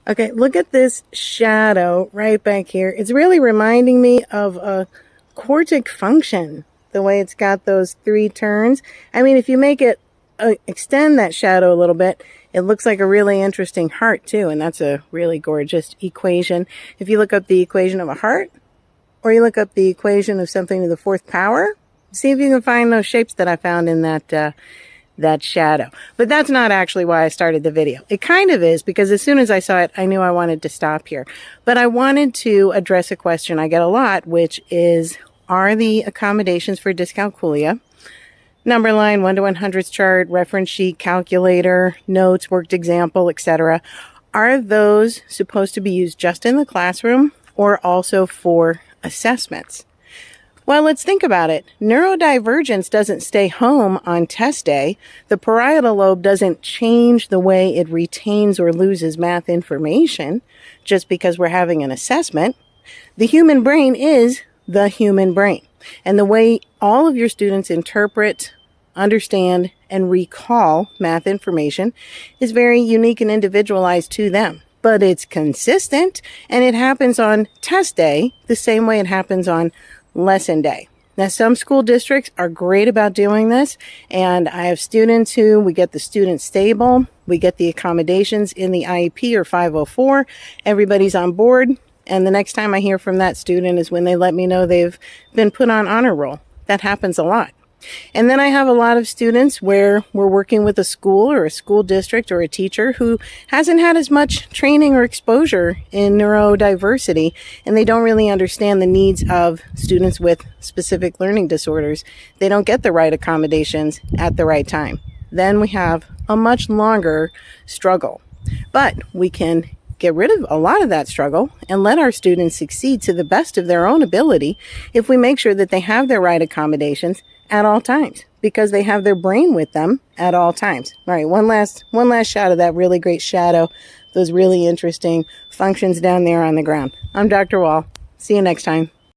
Okay, look at this shadow right back here. It's really reminding me of a quartic function, the way it's got those three turns. I mean, if you make it extend that shadow a little bit, it looks like a really interesting heart too, and that's a really gorgeous equation. If you look up the equation of a heart, or you look up the equation of something to the fourth power, see if you can find those shapes that I found in that shadow. But that's not actually why I started the video. It kind of is, because as soon as I saw it, I knew I wanted to stop here. But I wanted to address a question I get a lot, which is, are the accommodations for dyscalculia, number line, 1 to 100s chart, reference sheet, calculator, notes, worked example, etc., are those supposed to be used just in the classroom or also for assessments? Well, let's think about it. Neurodivergence doesn't stay home on test day. The parietal lobe doesn't change the way it retains or loses math information just because we're having an assessment. The human brain is the human brain. And the way all of your students interpret, understand, and recall math information is very unique and individualized to them. But it's consistent, and it happens on test day the same way it happens on lesson day. Now, some school districts are great about doing this, and I have students who we get the students stable, we get the accommodations in the IEP or 504, everybody's on board, and the next time I hear from that student is when they let me know they've been put on honor roll. That happens a lot. And then I have a lot of students where we're working with a school or a school district or a teacher who hasn't had as much training or exposure in neurodiversity, and they don't really understand the needs of students with specific learning disorders. They don't get the right accommodations at the right time. Then we have a much longer struggle. But we can get rid of a lot of that struggle and let our students succeed to the best of their own ability if we make sure that they have their right accommodations at all times, because they have their brain with them at all times. All right, one last shot of that really great shadow, those really interesting functions down there on the ground. I'm Dr. Wall. See you next time.